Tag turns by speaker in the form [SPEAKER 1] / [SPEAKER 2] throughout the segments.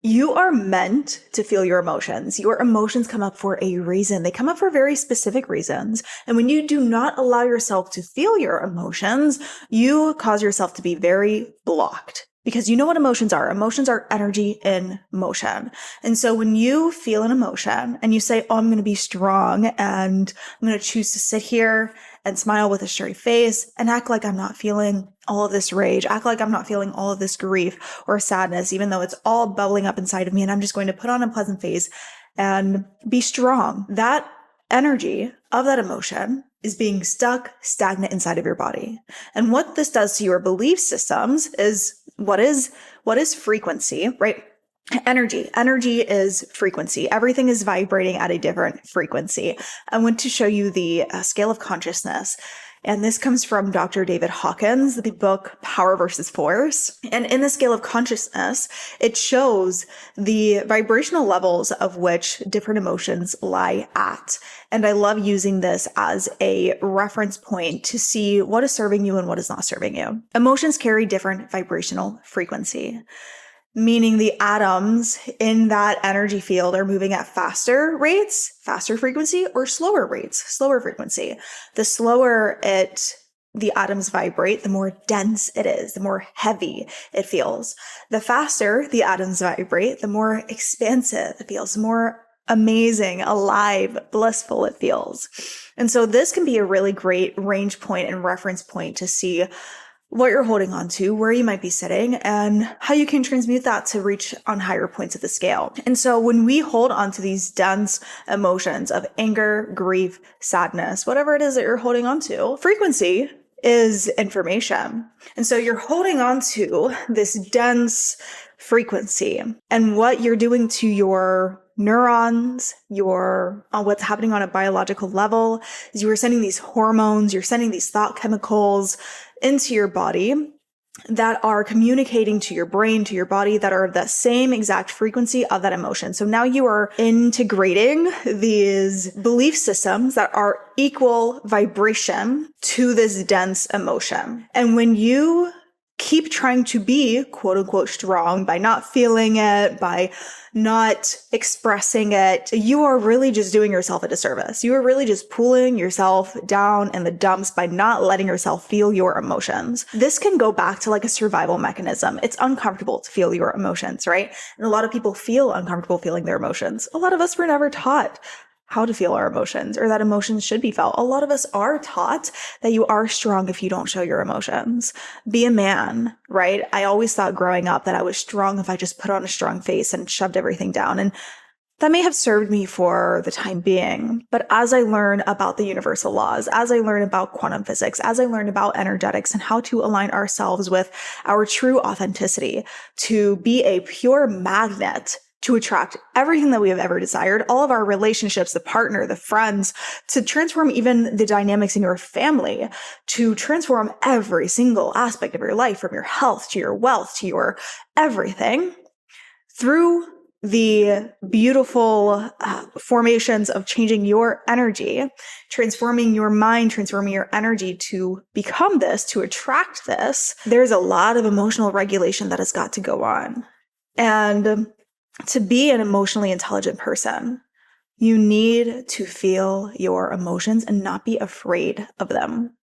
[SPEAKER 1] You are meant to feel your emotions. Your emotions come up for a reason. They come up for very specific reasons. And when you do not allow yourself to feel your emotions, you cause yourself to be very blocked. Because you know what emotions are. Emotions are energy in motion. And so when you feel an emotion and you say, oh, I'm going to be strong and I'm going to choose to sit here and smile with a straight face and act like I'm not feeling all of this rage, act like I'm not feeling all of this grief or sadness, even though it's all bubbling up inside of me, and I'm just going to put on a pleasant face and be strong. That energy of that emotion is being stuck stagnant inside of your body. And what this does to your belief systems is what is frequency, right? Energy is frequency. Everything is vibrating at a different frequency. I want to show you the scale of consciousness. And this comes from Dr. David Hawkins, the book Power versus Force. And in the scale of consciousness, it shows the vibrational levels of which different emotions lie at. And I love using this as a reference point to see what is serving you and what is not serving you. Emotions carry different vibrational frequency, meaning the atoms in that energy field are moving at faster rates, faster frequency, or slower rates, slower frequency. The slower the atoms vibrate, the more dense it is, the more heavy it feels. The faster the atoms vibrate, the more expansive it feels, the more amazing, alive, blissful it feels. And so this can be a really great range point and reference point to see what you're holding on to, where you might be sitting, and how you can transmute that to reach on higher points of the scale. And so when we hold on to these dense emotions of anger, grief, sadness, whatever it is that you're holding on to, frequency is information. And so you're holding on to this dense frequency, and what you're doing to your neurons, what's happening on a biological level is you are sending these hormones, you're sending these thought chemicals into your body that are communicating to your brain, to your body, that are the same exact frequency of that emotion. So now you are integrating these belief systems that are equal vibration to this dense emotion. And when you keep trying to be quote unquote strong by not feeling it, by not expressing it, you are really just doing yourself a disservice. You are really just pulling yourself down in the dumps by not letting yourself feel your emotions. This can go back to like a survival mechanism. It's uncomfortable to feel your emotions, right? And a lot of people feel uncomfortable feeling their emotions. A lot of us were never taught how to feel our emotions, or that emotions should be felt. A lot of us are taught that you are strong if you don't show your emotions. Be a man, right? I always thought growing up that I was strong if I just put on a strong face and shoved everything down. And that may have served me for the time being. But as I learn about the universal laws, as I learn about quantum physics, as I learn about energetics and how to align ourselves with our true authenticity to be a pure magnet to attract everything that we have ever desired, all of our relationships, the partner, the friends, to transform even the dynamics in your family, to transform every single aspect of your life, from your health to your wealth to your everything, through the beautiful formations of changing your energy, transforming your mind, transforming your energy to become this, to attract this. There's a lot of emotional regulation that has got to go on. And to be an emotionally intelligent person, you need to feel your emotions and not be afraid of them.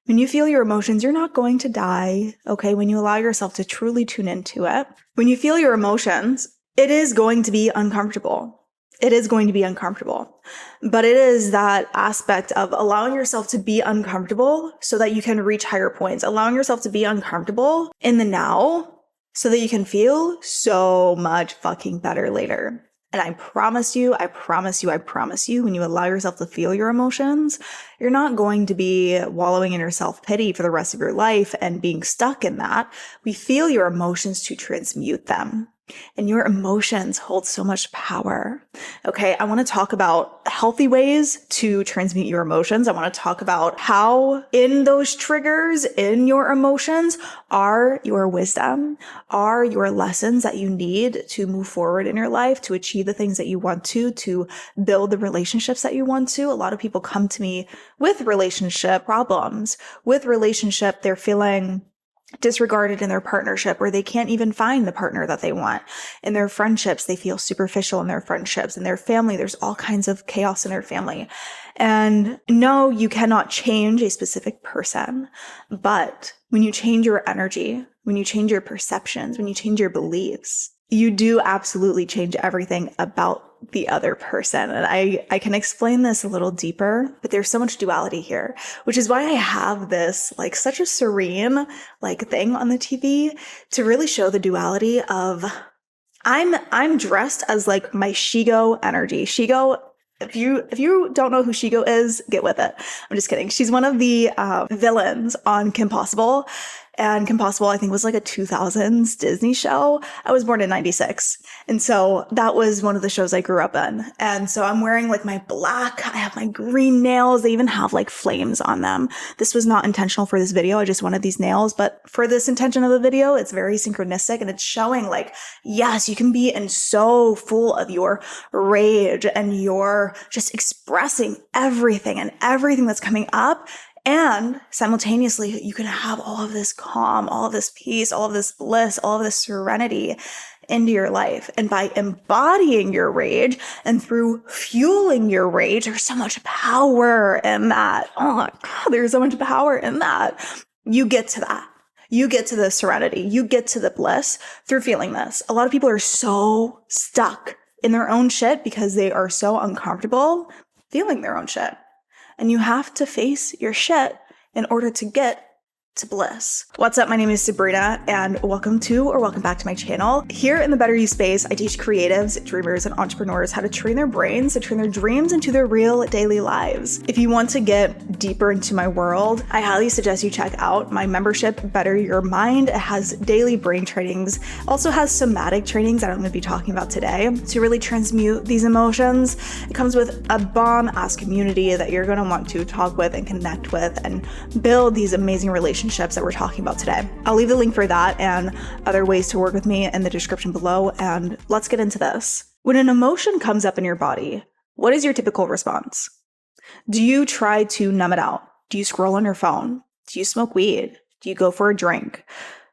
[SPEAKER 1] When you feel your emotions, you're not going to die, okay? When you allow yourself to truly tune into it, when you feel your emotions, it is going to be uncomfortable. It is going to be uncomfortable. But it is that aspect of allowing yourself to be uncomfortable so that you can reach higher points, allowing yourself to be uncomfortable in the now, so that you can feel so much fucking better later. And I promise you, when you allow yourself to feel your emotions, you're not going to be wallowing in your self-pity for the rest of your life and being stuck in that. We feel your emotions to transmute them. And your emotions hold so much power. Okay, I want to talk about healthy ways to transmute your emotions. I want to talk about how in those triggers, in your emotions, are your wisdom, are your lessons that you need to move forward in your life, to achieve the things that you want to build the relationships that you want to. A lot of people come to me with relationship problems, with relationship, they're feeling disregarded in their partnership, or they can't even find the partner that they want. In their friendships, they feel superficial in their friendships. In their family, there's all kinds of chaos in their family. And no, you cannot change a specific person, but when you change your energy, when you change your perceptions, when you change your beliefs, you do absolutely change everything about the other person. And I can explain this a little deeper, but there's so much duality here, which is why I have this like such a serene like thing on the TV to really show the duality of I'm dressed as like my Shigo energy. Shigo, if you don't know who Shigo is, get with it. I'm just kidding. She's one of the villains on Kim Possible. And Kim Possible, I think, was like a 2000s Disney show. I was born in 96. And so that was one of the shows I grew up in. And so I'm wearing like my black, I have my green nails. They even have like flames on them. This was not intentional for this video. I just wanted these nails. But for this intention of the video, it's very synchronistic and it's showing like, yes, you can be in so full of your rage and you're just expressing everything and everything that's coming up. And simultaneously, you can have all of this calm, all of this peace, all of this bliss, all of this serenity into your life. And by embodying your rage and through fueling your rage, there's so much power in that. Oh my God, there's so much power in that. You get to that. You get to the serenity. You get to the bliss through feeling this. A lot of people are so stuck in their own shit because they are so uncomfortable feeling their own shit. And you have to face your shit in order to get to bliss. What's up? My name is Sabrina and welcome back to my channel. Here in the Better You space, I teach creatives, dreamers, and entrepreneurs how to train their brains to turn their dreams into their real daily lives. If you want to get deeper into my world, I highly suggest you check out my membership, Better Your Mind. It has daily brain trainings, also has somatic trainings that I'm going to be talking about today to really transmute these emotions. It comes with a bomb-ass community that you're going to want to talk with and connect with and build these amazing relationships that we're talking about today. I'll leave the link for that and other ways to work with me in the description below, and let's get into this. When an emotion comes up in your body, what is your typical response? Do you try to numb it out? Do you scroll on your phone? Do you smoke weed? Do you go for a drink?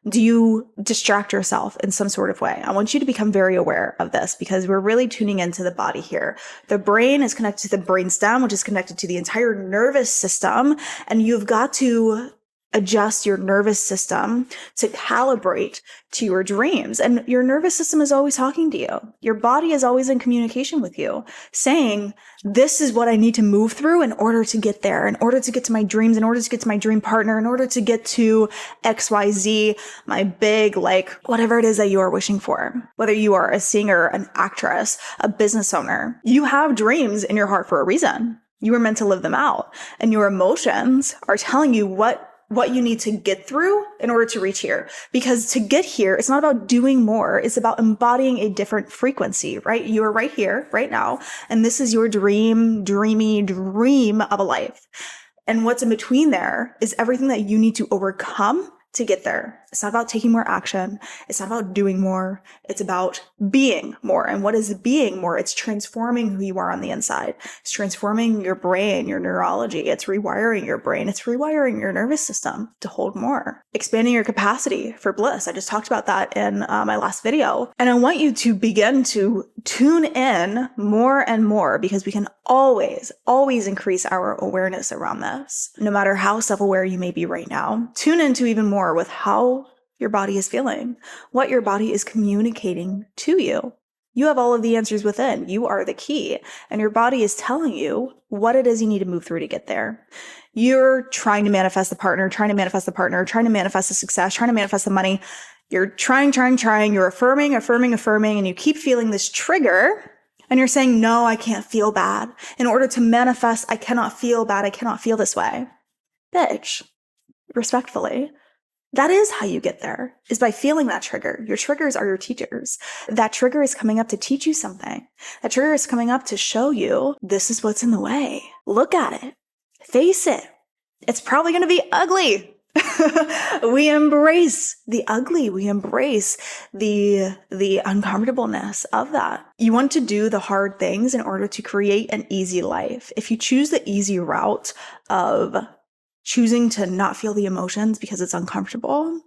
[SPEAKER 1] Do you distract yourself in some sort of way? I want you to become very aware of this because we're really tuning into the body here. The brain is connected to the brainstem, which is connected to the entire nervous system, and you've got to adjust your nervous system to calibrate to your dreams. And your nervous system is always talking to you. Your body is always in communication with you, saying, this is what I need to move through in order to get there, in order to get to my dreams, in order to get to my dream partner, in order to get to XYZ, my big, like, whatever it is that you are wishing for. Whether you are a singer, an actress, a business owner, you have dreams in your heart for a reason. You were meant to live them out. And your emotions are telling you what you need to get through in order to reach here. Because to get here, it's not about doing more. It's about embodying a different frequency, right? You are right here, right now. And this is your dreamy dream of a life. And what's in between there is everything that you need to overcome to get there. It's not about taking more action. It's not about doing more. It's about being more. And what is being more? It's transforming who you are on the inside. It's transforming your brain, your neurology. It's rewiring your brain. It's rewiring your nervous system to hold more. Expanding your capacity for bliss. I just talked about that in my last video. And I want you to begin to tune in more and more because we can always increase our awareness around this. No matter how self-aware you may be right now, tune into even more with how your body is feeling, what your body is communicating to you. You have all of the answers within. You are the key, and your body is telling you what it is you need to move through to get there. You're trying to manifest the partner, trying to manifest the success, trying to manifest the money. You're trying, you're affirming, and you keep feeling this trigger, and you're saying, no, I can't feel bad. In order to manifest, I cannot feel bad. I cannot feel this way. Bitch, respectfully. That is how you get there, is by feeling that trigger. Your triggers are your teachers. That trigger is coming up to teach you something. That trigger is coming up to show you this is what's in the way. Look at it. Face it. It's probably going to be ugly. We embrace the ugly. We embrace the uncomfortableness of that. You want to do the hard things in order to create an easy life. If you choose the easy route of choosing to not feel the emotions because it's uncomfortable,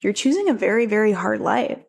[SPEAKER 1] You're choosing a very, very hard life.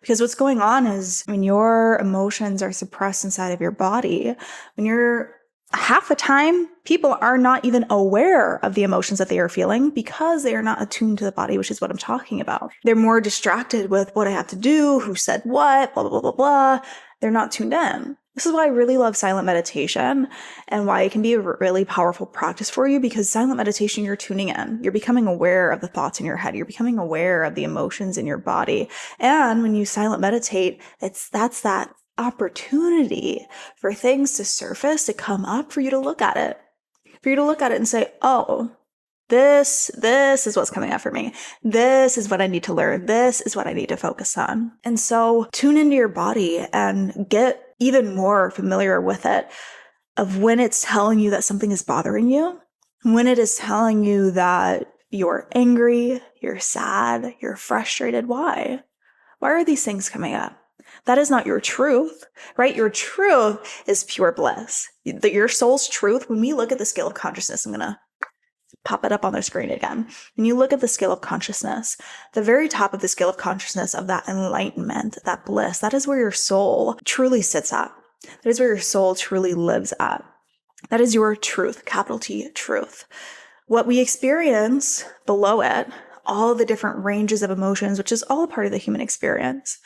[SPEAKER 1] Because what's going on is when your emotions are suppressed inside of your body, when you're half the time, people are not even aware of the emotions that they are feeling because they are not attuned to the body, which is what I'm talking about. They're more distracted with what I have to do, who said what, blah, blah, blah, blah, blah. They're not tuned in. This is why I really love silent meditation and why it can be a really powerful practice for you, because silent meditation, you're tuning in. You're becoming aware of the thoughts in your head. You're becoming aware of the emotions in your body. And when you silent meditate, that's that opportunity for things to surface, to come up, for you to look at it. For you to look at it and say, oh, this is what's coming up for me. This is what I need to learn. This is what I need to focus on. And so tune into your body and get even more familiar with it, of when it's telling you that something is bothering you, when it is telling you that you're angry, you're sad, you're frustrated. Why? Why are these things coming up? That is not your truth, right? Your truth is pure bliss. Your soul's truth, when we look at the scale of consciousness, I'm going to pop it up on the screen again. When you look at the scale of consciousness, the very top of the scale of consciousness of that enlightenment, that bliss, that is where your soul truly sits at. That is where your soul truly lives at. That is your truth, capital T, truth. What we experience below it, all the different ranges of emotions, which is all a part of the human experience.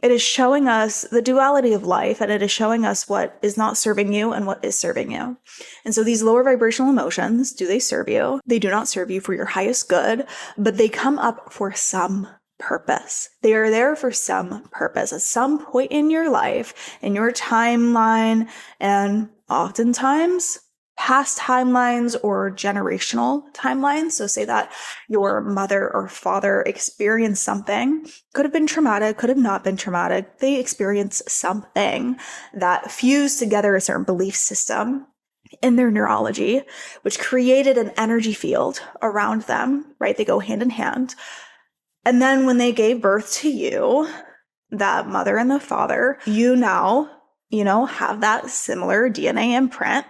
[SPEAKER 1] It is showing us the duality of life, and it is showing us what is not serving you and what is serving you. And so these lower vibrational emotions, do they serve you? They do not serve you for your highest good, but they come up for some purpose. They are there for some purpose. At some point in your life, in your timeline, and oftentimes past timelines or generational timelines. So say that your mother or father experienced something, could have been traumatic, could have not been traumatic. They experienced something that fused together a certain belief system in their neurology, which created an energy field around them, right? They go hand in hand. And then when they gave birth to you, that mother and the father, you now, have that similar DNA imprint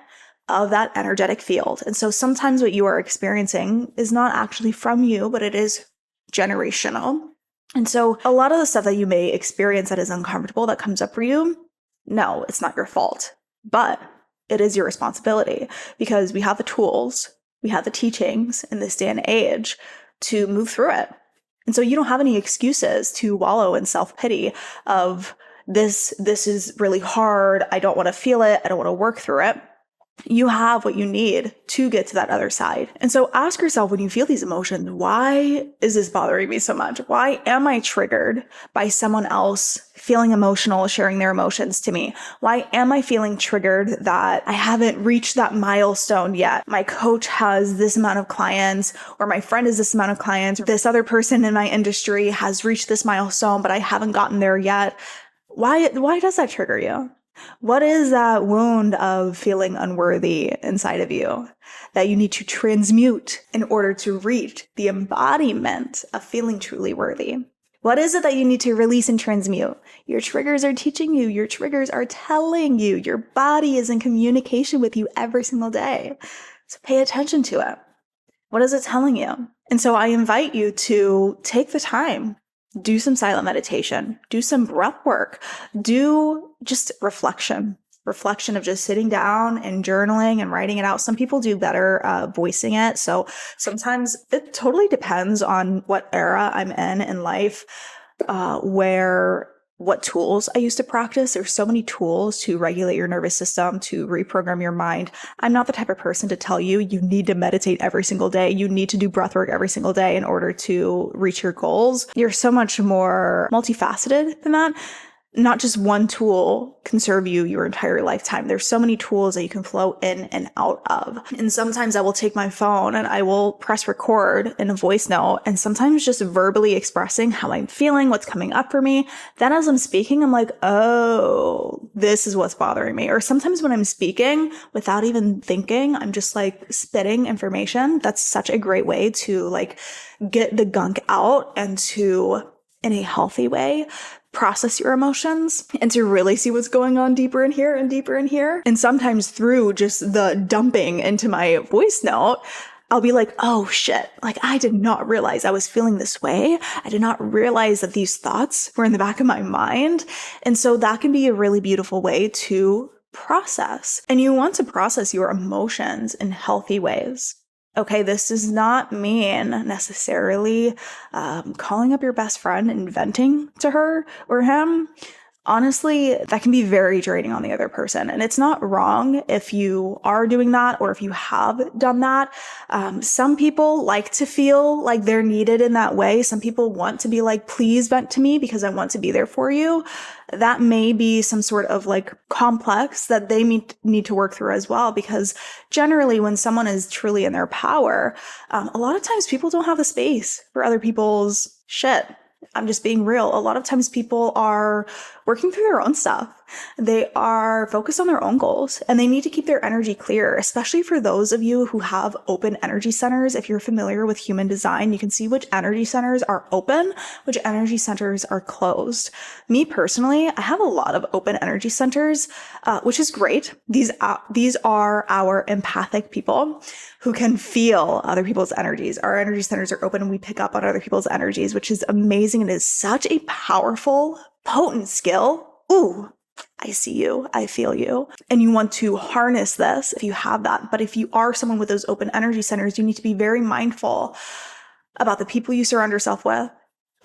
[SPEAKER 1] of that energetic field. And so sometimes what you are experiencing is not actually from you, but it is generational. And so a lot of the stuff that you may experience that is uncomfortable, that comes up for you, no, it's not your fault, but it is your responsibility, because we have the tools, we have the teachings in this day and age to move through it. And so you don't have any excuses to wallow in self-pity of this is really hard. I don't want to feel it. I don't want to work through it. You have what you need to get to that other side. And so ask yourself, when you feel these emotions, why is this bothering me so much? Why am I triggered by someone else feeling emotional, sharing their emotions to me? Why am I feeling triggered that I haven't reached that milestone yet? My coach has this amount of clients, or my friend has this amount of clients, or this other person in my industry has reached this milestone, but I haven't gotten there yet. Why does that trigger you? What is that wound of feeling unworthy inside of you that you need to transmute in order to reach the embodiment of feeling truly worthy? What is it that you need to release and transmute? Your triggers are teaching you. Your triggers are telling you. Your body is in communication with you every single day. So pay attention to it. What is it telling you? And so I invite you to take the time. Do some silent meditation, do some breath work, do just reflection of just sitting down and journaling and writing it out. Some people do better voicing it. So sometimes it totally depends on what era I'm in life, what tools I used to practice. There's so many tools to regulate your nervous system, to reprogram your mind. I'm not the type of person to tell you need to meditate every single day. You need to do breath work every single day in order to reach your goals. You're so much more multifaceted than that. Not just one tool can serve you your entire lifetime. There's so many tools that you can flow in and out of. And sometimes I will take my phone and I will press record in a voice note, and sometimes just verbally expressing how I'm feeling, what's coming up for me. Then as I'm speaking, I'm like, oh, this is what's bothering me. Or sometimes when I'm speaking without even thinking, I'm just like spitting information. That's such a great way to get the gunk out and to, in a healthy way, process your emotions and to really see what's going on deeper in here and deeper in here. And sometimes through just the dumping into my voice note, I'll be like, oh shit, like I did not realize I was feeling this way. I did not realize that these thoughts were in the back of my mind. And so that can be a really beautiful way to process. And you want to process your emotions in healthy ways. Okay, this does not mean necessarily calling up your best friend and venting to her or him. Honestly, that can be very draining on the other person. And it's not wrong if you are doing that or if you have done that. Some people like to feel like they're needed in that way. Some people want to be like, please vent to me because I want to be there for you. That may be some sort of like complex that they need to work through as well. Because generally when someone is truly in their power, a lot of times people don't have the space for other people's shit. I'm just being real. A lot of times people are working through their own stuff. They are focused on their own goals and they need to keep their energy clear, especially for those of you who have open energy centers. If you're familiar with human design, you can see which energy centers are open, which energy centers are closed. Me personally, I have a lot of open energy centers, which is great. These are our empathic people who can feel other people's energies. Our energy centers are open and we pick up on other people's energies, which is amazing. It is such a powerful, potent skill. Ooh, I see you. I feel you. And you want to harness this if you have that. But if you are someone with those open energy centers, you need to be very mindful about the people you surround yourself with,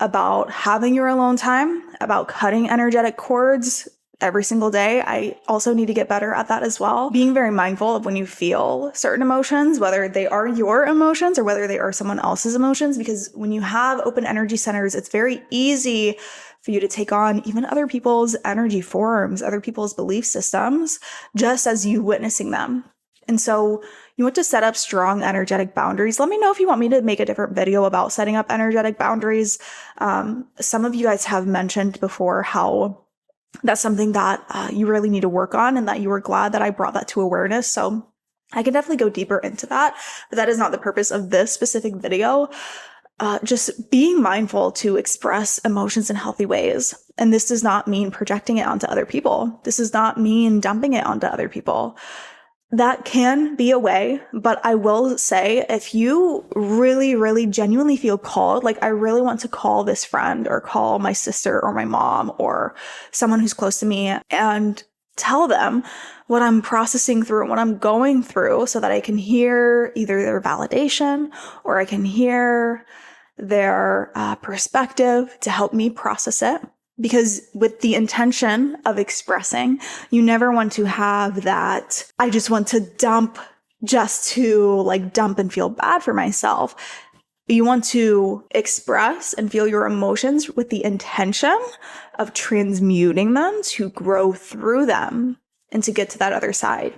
[SPEAKER 1] about having your alone time, about cutting energetic cords every single day. I also need to get better at that as well. Being very mindful of when you feel certain emotions, whether they are your emotions or whether they are someone else's emotions, because when you have open energy centers, it's very easy for you to take on even other people's energy forms, other people's belief systems, just as you witnessing them. And so you want to set up strong energetic boundaries. Let me know if you want me to make a different video about setting up energetic boundaries. Some of you guys have mentioned before how that's something that you really need to work on and that you were glad that I brought that to awareness. So I can definitely go deeper into that, but that is not the purpose of this specific video. Just being mindful to express emotions in healthy ways. And this does not mean projecting it onto other people. This does not mean dumping it onto other people. That can be a way, but I will say if you really, really genuinely feel called, like I really want to call this friend or call my sister or my mom or someone who's close to me and tell them what I'm processing through and what I'm going through so that I can hear either their validation or I can hear their perspective to help me process it. Because with the intention of expressing, you never want to have that, I just want to dump just to like dump and feel bad for myself. You want to express and feel your emotions with the intention of transmuting them to grow through them and to get to that other side.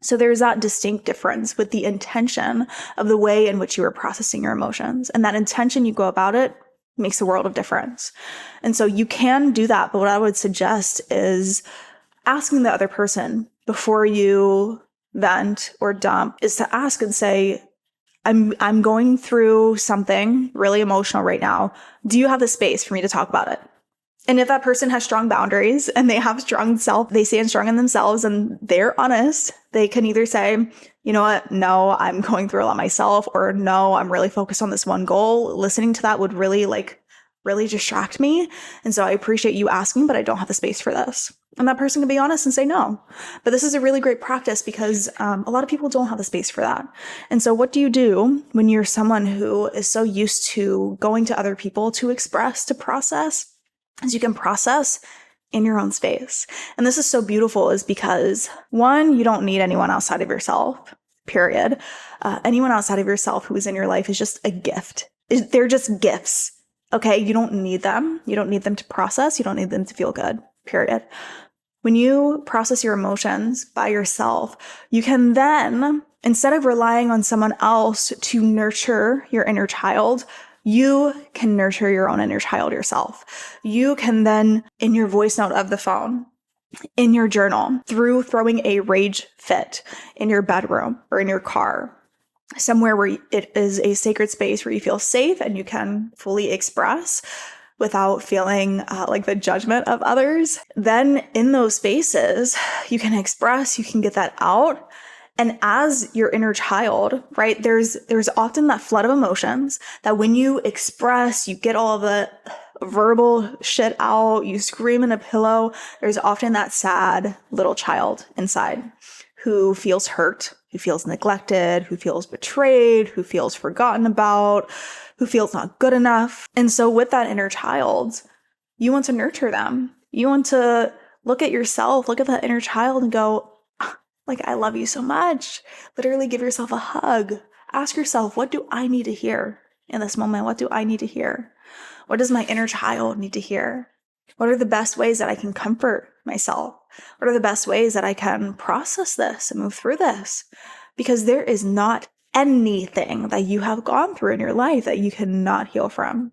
[SPEAKER 1] So there's that distinct difference with the intention of the way in which you are processing your emotions. And that intention you go about it makes a world of difference. And so you can do that. But what I would suggest is asking the other person before you vent or dump is to ask and say, I'm going through something really emotional right now. Do you have the space for me to talk about it? And if that person has strong boundaries and they have strong they stand strong in themselves and they're honest, they can either say, you know what? No, I'm going through a lot myself, or no, I'm really focused on this one goal. Listening to that would really distract me. And so I appreciate you asking, but I don't have the space for this. And that person can be honest and say no. But this is a really great practice because a lot of people don't have the space for that. And so what do you do when you're someone who is so used to going to other people to express, to process? As you can process in your own space. And this is so beautiful is because one, you don't need anyone outside of yourself, period. Anyone outside of yourself who is in your life is just a gift. They're just gifts. Okay. You don't need them. You don't need them to process. You don't need them to feel good, period. When you process your emotions by yourself, you can then, instead of relying on someone else to nurture your inner child, you can nurture your own inner child yourself. You can then, in your voice note of the phone, in your journal, through throwing a rage fit in your bedroom or in your car, somewhere where it is a sacred space where you feel safe and you can fully express without feeling like the judgment of others. Then in those spaces, you can express, you can get that out. And as your inner child, right, there's often that flood of emotions that when you express, you get all of the verbal shit out, you scream in a pillow, there's often that sad little child inside who feels hurt, who feels neglected, who feels betrayed, who feels forgotten about, who feels not good enough. And so with that inner child, you want to nurture them. You want to look at yourself, look at that inner child and go, like, I love you so much. Literally give yourself a hug. Ask yourself, what do I need to hear in this moment? What do I need to hear? What does my inner child need to hear? What are the best ways that I can comfort myself? What are the best ways that I can process this and move through this? Because there is not anything that you have gone through in your life that you cannot heal from.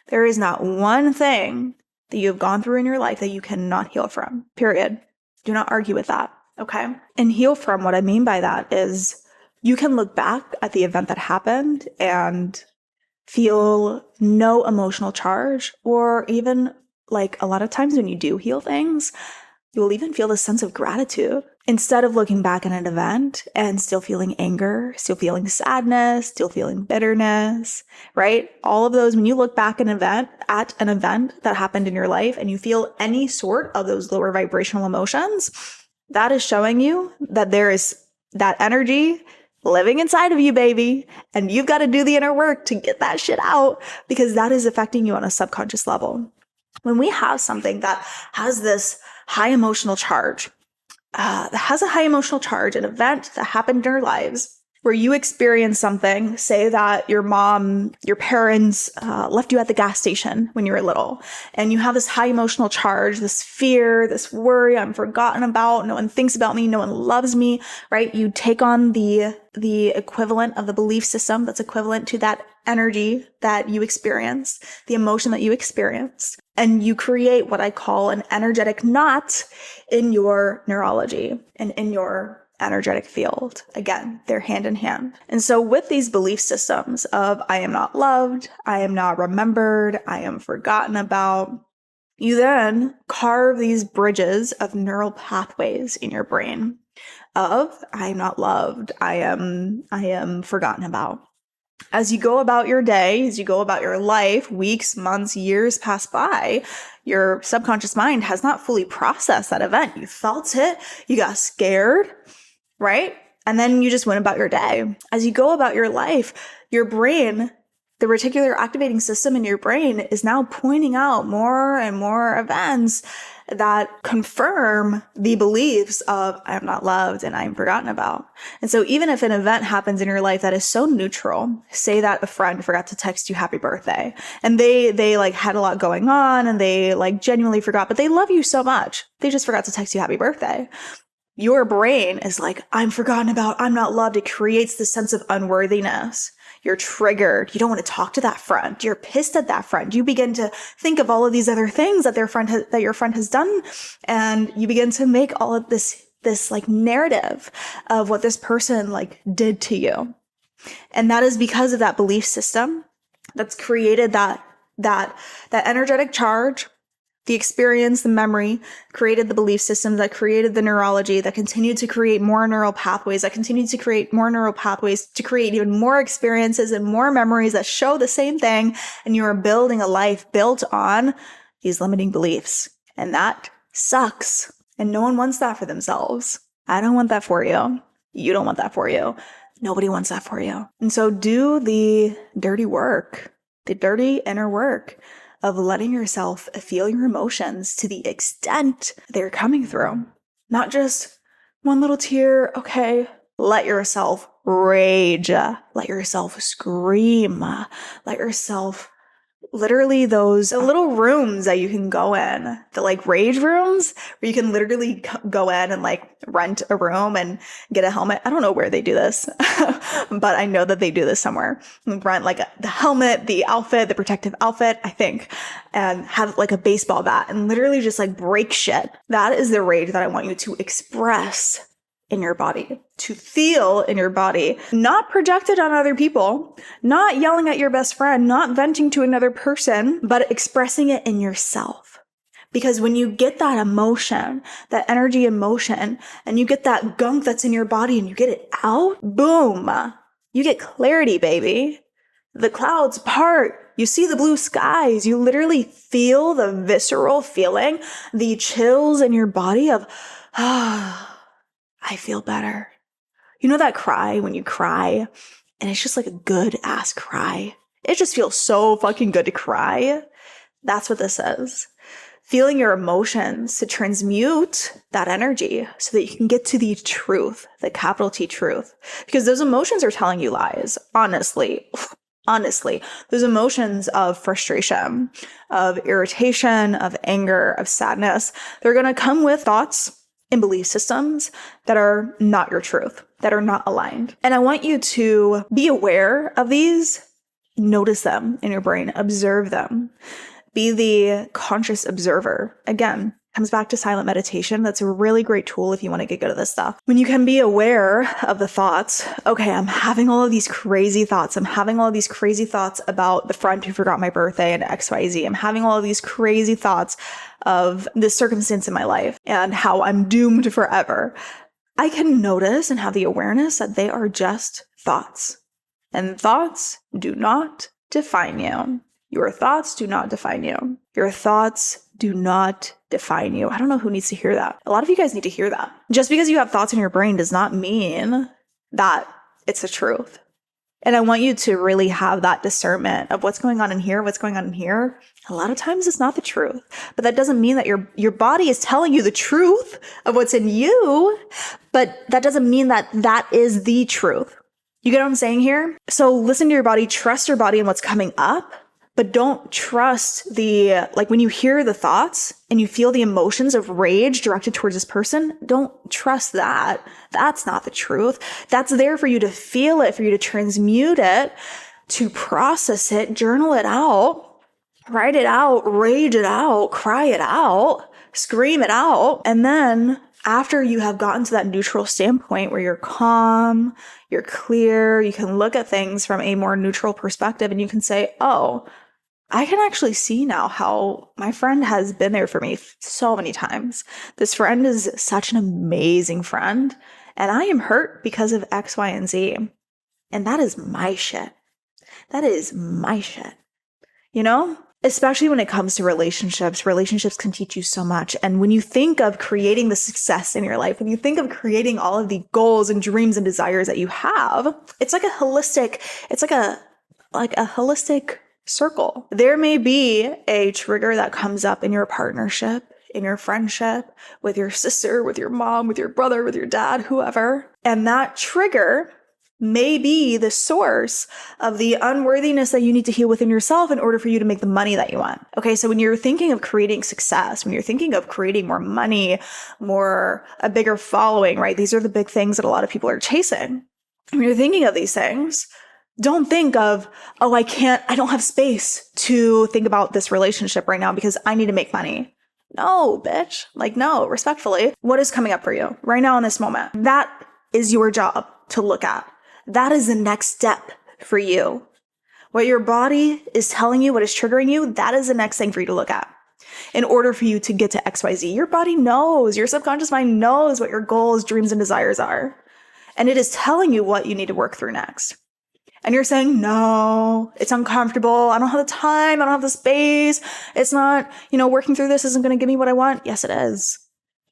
[SPEAKER 1] There is not one thing that you have gone through in your life that you cannot heal from, period. Do not argue with that, okay? And heal from, what I mean by that is you can look back at the event that happened and feel no emotional charge, or even like a lot of times when you do heal things, you will even feel this sense of gratitude. Instead of looking back at an event and still feeling anger, still feeling sadness, still feeling bitterness, right? All of those, when you look back at an event that happened in your life and you feel any sort of those lower vibrational emotions, that is showing you that there is that energy living inside of you, baby. And you've got to do the inner work to get that shit out, because that is affecting you on a subconscious level. When we have something that has this high emotional charge, an event that happened in our lives where you experience something, say that your mom, your parents left you at the gas station when you were little, and you have this high emotional charge, this fear, this worry, I'm forgotten about, no one thinks about me, no one loves me, right? You take on the equivalent of the belief system that's equivalent to that energy that you experienced, the emotion that you experienced, and you create what I call an energetic knot in your neurology and in your energetic field. Again, they're hand in hand. And so with these belief systems of I am not loved, I am not remembered, I am forgotten about, you then carve these bridges of neural pathways in your brain of I am not loved, I am forgotten about. As you go about your day, as you go about your life, weeks, months, years pass by, your subconscious mind has not fully processed that event. You felt it, you got scared, right? And then you just went about your day. As you go about your life, your brain, the reticular activating system in your brain is now pointing out more and more events that confirm the beliefs of I am not loved and I am forgotten about. And so even if an event happens in your life that is so neutral, say that a friend forgot to text you happy birthday and they like had a lot going on and they like genuinely forgot, but they love you so much. They just forgot to text you happy birthday. Your brain is like, I'm forgotten about, I'm not loved. It creates this sense of unworthiness. You're triggered. You don't want to talk to that friend. You're pissed at that friend. You begin to think of all of these other things that your friend has done. And you begin to make all of this like narrative of what this person like did to you. And that is because of that belief system that's created that energetic charge. The experience, the memory created the belief systems that created the neurology that continued to create more neural pathways, that continued to create more neural pathways to create even more experiences and more memories that show the same thing. And you are building a life built on these limiting beliefs. And that sucks. And no one wants that for themselves. I don't want that for you. You don't want that for you. Nobody wants that for you. And so do the dirty work, the dirty inner work of letting yourself feel your emotions to the extent they're coming through. Not just one little tear, okay. Let yourself rage. Let yourself scream. Let yourself literally those little rooms that you can go in, the like rage rooms where you can literally go in and like rent a room and get a helmet. I don't know where they do this, but I know that they do this somewhere. Rent like the helmet, the outfit, the protective outfit, I think, and have like a baseball bat and literally just like break shit. That is the rage that I want you to express in your body, to feel in your body, not projected on other people, not yelling at your best friend, not venting to another person, but expressing it in yourself. Because when you get that emotion, that energy in motion, and you get that gunk that's in your body and you get it out, boom, you get clarity, baby. The clouds part. You see the blue skies. You literally feel the visceral feeling, the chills in your body of, I feel better. You know that cry when you cry and it's just like a good ass cry. It just feels so fucking good to cry. That's what this is. Feeling your emotions to transmute that energy so that you can get to the truth, the capital T truth. Because those emotions are telling you lies, honestly. Honestly, those emotions of frustration, of irritation, of anger, of sadness, they're going to come with thoughts and belief systems that are not your truth, that are not aligned. And I want you to be aware of these, notice them in your brain, observe them. Be the conscious observer. Again, comes back to silent meditation. That's a really great tool if you want to get good at this stuff. When you can be aware of the thoughts, okay, I'm having all of these crazy thoughts. I'm having all of these crazy thoughts about the friend who forgot my birthday and XYZ. I'm having all of these crazy thoughts of this circumstance in my life and how I'm doomed forever. I can notice and have the awareness that they are just thoughts. And thoughts do not define you. Your thoughts do not define you. Your thoughts do not define you. I don't know who needs to hear that. A lot of you guys need to hear that. Just because you have thoughts in your brain does not mean that it's the truth. And I want you to really have that discernment of what's going on in here, what's going on in here. A lot of times it's not the truth, but that doesn't mean that your body is telling you the truth of what's in you, but that doesn't mean that that is the truth. You get what I'm saying here? So listen to your body, trust your body and what's coming up. But don't trust when you hear the thoughts and you feel the emotions of rage directed towards this person, don't trust that. That's not the truth. That's there for you to feel it, for you to transmute it, to process it, journal it out, write it out, rage it out, cry it out, scream it out. And then after you have gotten to that neutral standpoint where you're calm, you're clear, you can look at things from a more neutral perspective and you can say, oh, I can actually see now how my friend has been there for me so many times. This friend is such an amazing friend, and I am hurt because of X, Y, and Z. And that is my shit. That is my shit. You know? Especially when it comes to relationships, relationships can teach you so much. And when you think of creating the success in your life, when you think of creating all of the goals and dreams and desires that you have, it's like a holistic circle. There may be a trigger that comes up in your partnership, in your friendship, with your sister, with your mom, with your brother, with your dad, whoever. And that trigger may be the source of the unworthiness that you need to heal within yourself in order for you to make the money that you want. Okay, so when you're thinking of creating success, when you're thinking of creating more money, a bigger following, right? These are the big things that a lot of people are chasing. When you're thinking of these things, don't think of, oh, I don't have space to think about this relationship right now because I need to make money. No, bitch. No, respectfully. What is coming up for you right now in this moment? That is your job to look at. That is the next step for you. What your body is telling you, what is triggering you, that is the next thing for you to look at. In order for you to get to XYZ, your body knows, your subconscious mind knows what your goals, dreams, and desires are. And it is telling you what you need to work through next. And you're saying, no, it's uncomfortable. I don't have the time. I don't have the space. It's not, working through this isn't going to give me what I want. Yes, it is.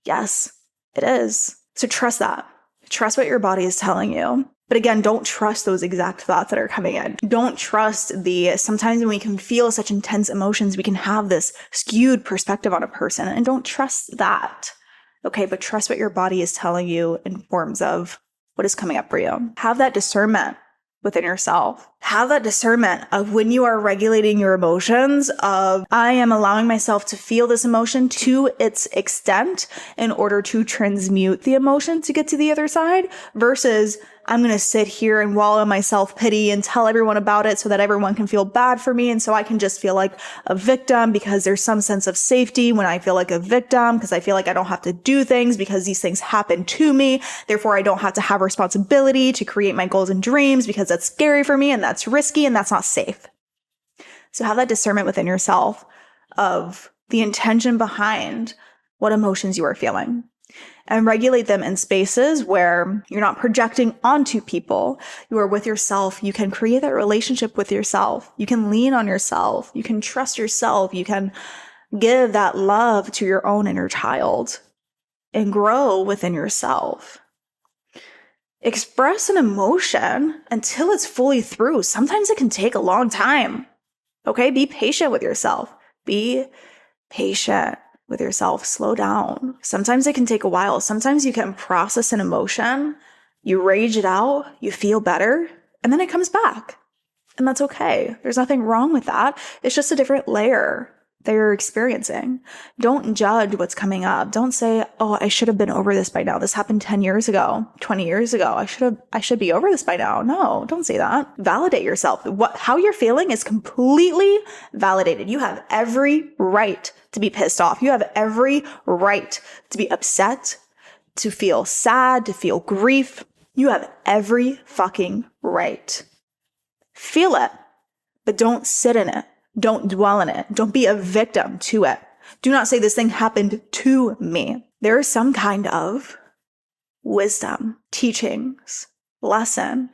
[SPEAKER 1] Yes, it is. So trust that. Trust what your body is telling you. But again, don't trust those exact thoughts that are coming in. Don't trust sometimes when we can feel such intense emotions, we can have this skewed perspective on a person, and don't trust that. Okay, but trust what your body is telling you in forms of what is coming up for you. Have that discernment within yourself. Have that discernment of when you are regulating your emotions of, I am allowing myself to feel this emotion to its extent in order to transmute the emotion to get to the other side, versus I'm going to sit here and wallow in my self-pity and tell everyone about it so that everyone can feel bad for me. And so I can just feel like a victim because there's some sense of safety when I feel like a victim, because I feel like I don't have to do things because these things happen to me. Therefore, I don't have to have responsibility to create my goals and dreams because that's scary for me and that's risky and that's not safe. So have that discernment within yourself of the intention behind what emotions you are feeling, and regulate them in spaces where you're not projecting onto people. You are with yourself. You can create that relationship with yourself. You can lean on yourself. You can trust yourself. You can give that love to your own inner child and grow within yourself. Express an emotion until it's fully through. Sometimes it can take a long time. Okay? Be patient with yourself. Be patient with yourself. Slow down. Sometimes it can take a while. Sometimes you can process an emotion, you rage it out, you feel better, and then it comes back. And that's okay. There's nothing wrong with that. It's just a different layer that you're experiencing. Don't judge what's coming up. Don't say, oh, I should have been over this by now. This happened 10 years ago, 20 years ago. I should be over this by now. No, don't say that. Validate yourself. How you're feeling is completely validated. You have every right to be pissed off. You have every right to be upset, to feel sad, to feel grief. You have every fucking right. Feel it, but don't sit in it. Don't dwell in it. Don't be a victim to it. Do not say this thing happened to me. There is some kind of wisdom, teachings, lesson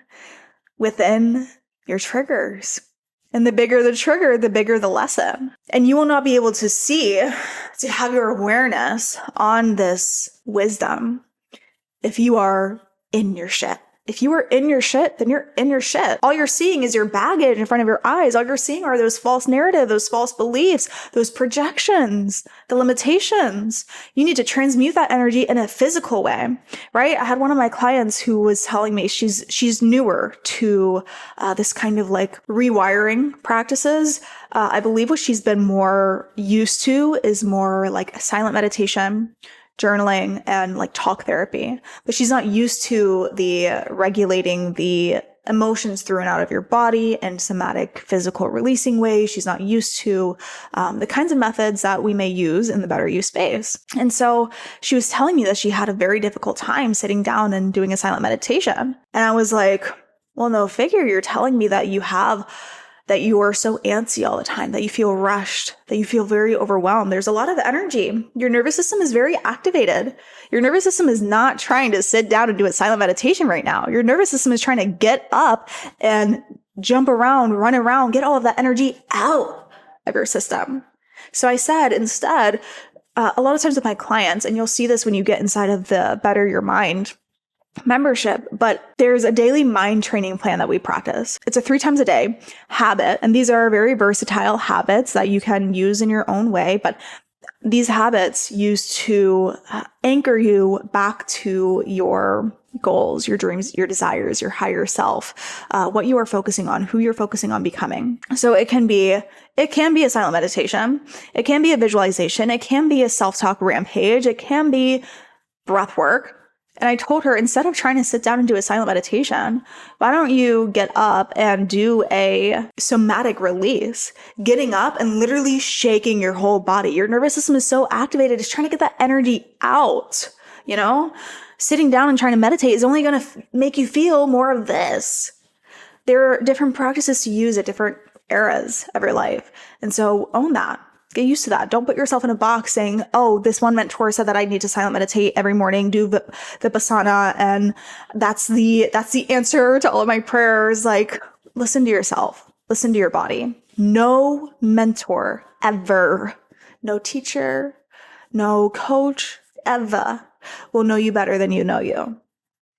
[SPEAKER 1] within your triggers. And the bigger the trigger, the bigger the lesson. And you will not be able to have your awareness on this wisdom if you are in your shit. If you are in your shit, then you're in your shit. All you're seeing is your baggage in front of your eyes. All you're seeing are those false narratives, those false beliefs, those projections, the limitations. You need to transmute that energy in a physical way, right? I had one of my clients who was telling me she's newer to this kind of like rewiring practices. I believe what she's been more used to is more like silent meditation, journaling, and like talk therapy, but she's not used to the regulating the emotions through and out of your body and somatic physical releasing ways. She's not used to the kinds of methods that we may use in the Better You space. And so she was telling me that she had a very difficult time sitting down and doing a silent meditation. And I was like, well, no figure. You're telling me that you are so antsy all the time, that you feel rushed, that you feel very overwhelmed. There's a lot of energy. Your nervous system is very activated. Your nervous system is not trying to sit down and do a silent meditation right now. Your nervous system is trying to get up and jump around, run around, get all of that energy out of your system. So I said, instead, a lot of times with my clients, and you'll see this when you get inside of the Better Your Mind membership, but there's a daily mind training plan that we practice. It's a 3 times a day habit. And these are very versatile habits that you can use in your own way. But these habits used to anchor you back to your goals, your dreams, your desires, your higher self, what you are focusing on, who you're focusing on becoming. So it can be a silent meditation. It can be a visualization. It can be a self-talk rampage. It can be breath work. And I told her, instead of trying to sit down and do a silent meditation, why don't you get up and do a somatic release? Getting up and literally shaking your whole body. Your nervous system is so activated. It's trying to get that energy out, you know? Sitting down and trying to meditate is only going to make you feel more of this. There are different practices to use at different eras of your life. And so own that. Get used to that. Don't put yourself in a box saying, oh, this one mentor said that I need to silent meditate every morning, do Vipassana, and that's the answer to all of my prayers. Like, listen to yourself. Listen to your body. No mentor ever, no teacher, no coach ever will know you better than you know you.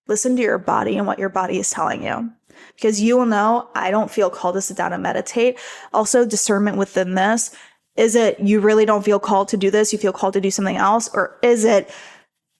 [SPEAKER 1] Listen to your body and what your body is telling you. Because you will know, I don't feel called to sit down and meditate. Also, discernment within this. Is it you really don't feel called to do this? You feel called to do something else? Or is it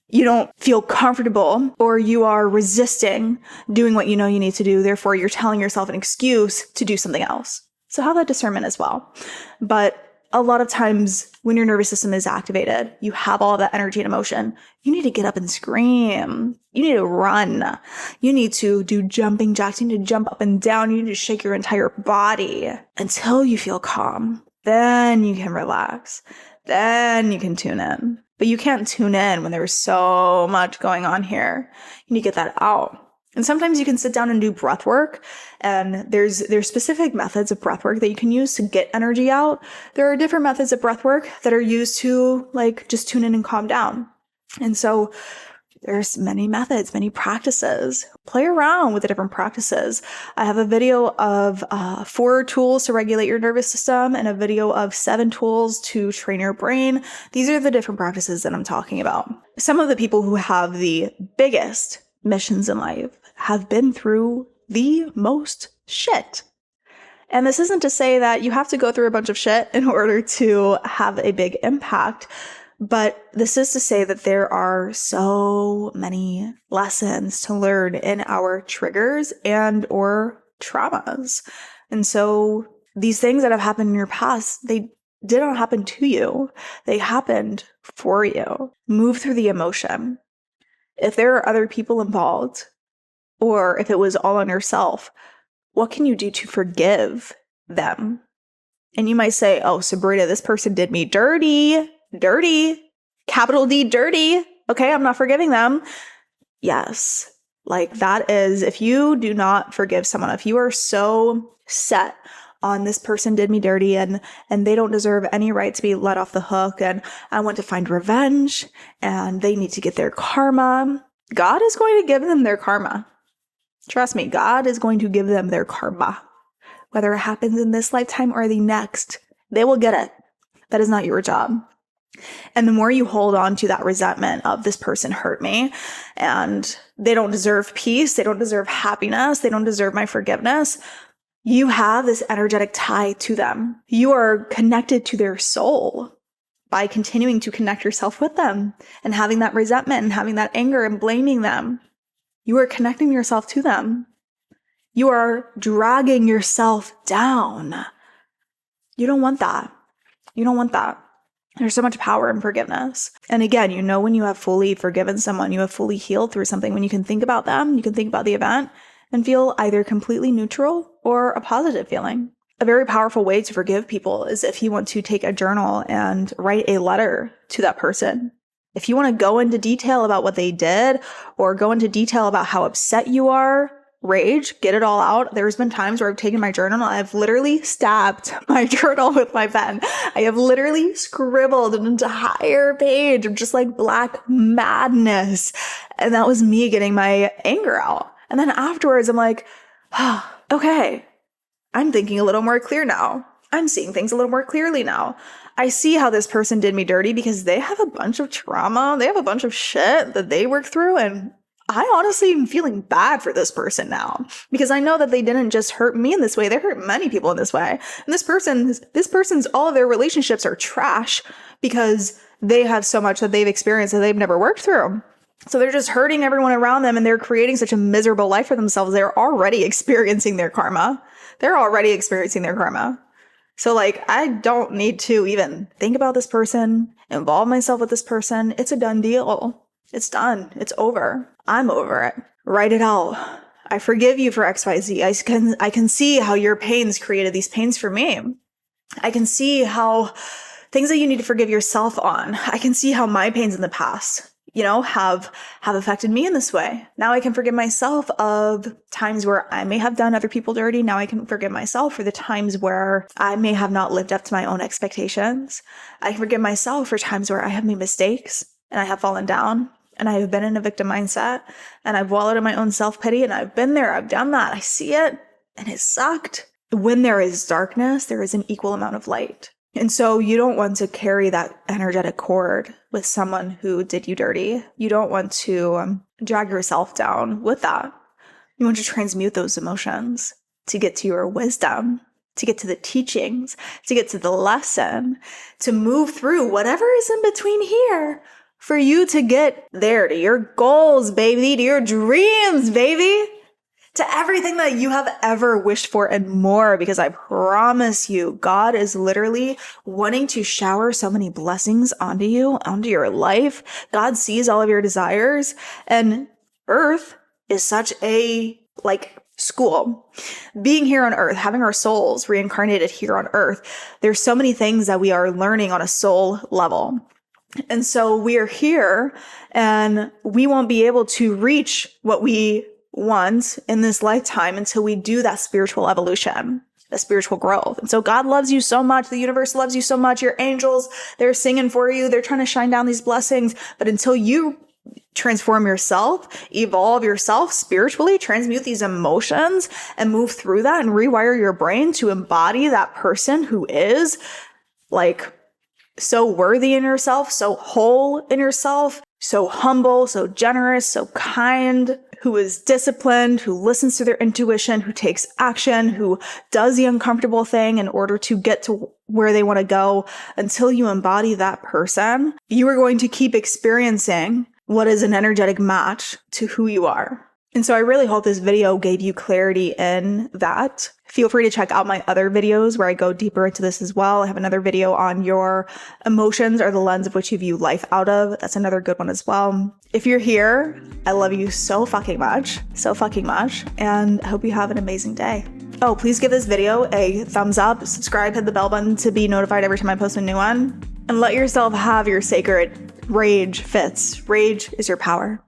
[SPEAKER 1] you don't feel comfortable, or you are resisting doing what you know you need to do? Therefore, you're telling yourself an excuse to do something else. So have that discernment as well. But a lot of times when your nervous system is activated, you have all of that energy and emotion. You need to get up and scream. You need to run. You need to do jumping jacks. You need to jump up and down. You need to shake your entire body until you feel calm. Then you can relax. Then you can tune in. But you can't tune in when there's so much going on here. You need to get that out. And sometimes you can sit down and do breath work, and there's specific methods of breath work that you can use to get energy out. There are different methods of breath work that are used to like just tune in and calm down. And so there's many methods, many practices. Play around with the different practices. I have a video of 4 tools to regulate your nervous system and a video of 7 tools to train your brain. These are the different practices that I'm talking about. Some of the people who have the biggest missions in life have been through the most shit. And this isn't to say that you have to go through a bunch of shit in order to have a big impact, but this is to say that there are so many lessons to learn in our triggers and or traumas. And so these things that have happened in your past, they did not happen to you. They happened for you. Move through the emotion. If there are other people involved, or if it was all on yourself, what can you do to forgive them? And you might say, oh, Sabrina, this person did me dirty, capital D, dirty. Okay, I'm not forgiving them. Yes, like that is, if you do not forgive someone, if you are so set on this person did me dirty and they don't deserve any right to be let off the hook and I want to find revenge and they need to get their karma, God is going to give them their karma. Trust me, God is going to give them their karma. Whether it happens in this lifetime or the next, they will get it. That is not your job. And the more you hold on to that resentment of this person hurt me and they don't deserve peace, they don't deserve happiness, they don't deserve my forgiveness, you have this energetic tie to them. You are connected to their soul by continuing to connect yourself with them and having that resentment and having that anger and blaming them. You are connecting yourself to them. You are dragging yourself down. You don't want that. You don't want that. There's so much power in forgiveness. And again, you know when you have fully forgiven someone, you have fully healed through something, when you can think about them, you can think about the event and feel either completely neutral or a positive feeling. A very powerful way to forgive people is if you want to take a journal and write a letter to that person. If you want to go into detail about what they did or go into detail about how upset you are, rage, get it all out. There's been times where I've taken my journal and I've literally stabbed my journal with my pen. I have literally scribbled an entire page of just like black madness. And that was me getting my anger out. And then afterwards, I'm like, oh, okay, I'm thinking a little more clear now. I'm seeing things a little more clearly now. I see how this person did me dirty because they have a bunch of trauma. They have a bunch of shit that they work through. And I honestly am feeling bad for this person now because I know that they didn't just hurt me in this way. They hurt many people in this way. And this person's, all of their relationships are trash because they have so much that they've experienced that they've never worked through. So they're just hurting everyone around them and they're creating such a miserable life for themselves. They're already experiencing their karma. So like, I don't need to even think about this person, involve myself with this person. It's a done deal. It's done. It's over. I'm over it. Write it out. I forgive you for XYZ. I can see how your pains created these pains for me. I can see how things that you need to forgive yourself on. I can see how my pains in the past, have affected me in this way. Now I can forgive myself of times where I may have done other people dirty. Now I can forgive myself for the times where I may have not lived up to my own expectations. I can forgive myself for times where I have made mistakes and I have fallen down and I have been in a victim mindset and I've wallowed in my own self-pity and I've been there. I've done that. I see it and it sucked. When there is darkness, there is an equal amount of light. And so you don't want to carry that energetic cord with someone who did you dirty. You don't want to drag yourself down with that. You want to transmute those emotions to get to your wisdom, to get to the teachings, to get to the lesson, to move through whatever is in between here for you to get there, to your goals, baby, to your dreams, baby. To everything that you have ever wished for and more, because I promise you, God is literally wanting to shower so many blessings onto you, onto your life. God sees all of your desires, and Earth is such a, school. Being here on Earth, having our souls reincarnated here on Earth, there's so many things that we are learning on a soul level. And so we are here, and we won't be able to reach what we once in this lifetime until we do that spiritual evolution, the spiritual growth. And so God loves you so much. The universe loves you so much. Your angels, they're singing for you. They're trying to shine down these blessings. But until you transform yourself, evolve yourself spiritually, transmute these emotions and move through that and rewire your brain to embody that person who is like so worthy in yourself, so whole in yourself, so humble, so generous, so kind, who is disciplined, who listens to their intuition, who takes action, who does the uncomfortable thing in order to get to where they want to go. Until you embody that person, you are going to keep experiencing what is an energetic match to who you are. And so I really hope this video gave you clarity in that. Feel free to check out my other videos where I go deeper into this as well. I have another video on your emotions or the lens of which you view life out of. That's another good one as well. If you're here, I love you so fucking much, and I hope you have an amazing day. Oh, please give this video a thumbs up, subscribe, hit the bell button to be notified every time I post a new one, and let yourself have your sacred rage fits. Rage is your power.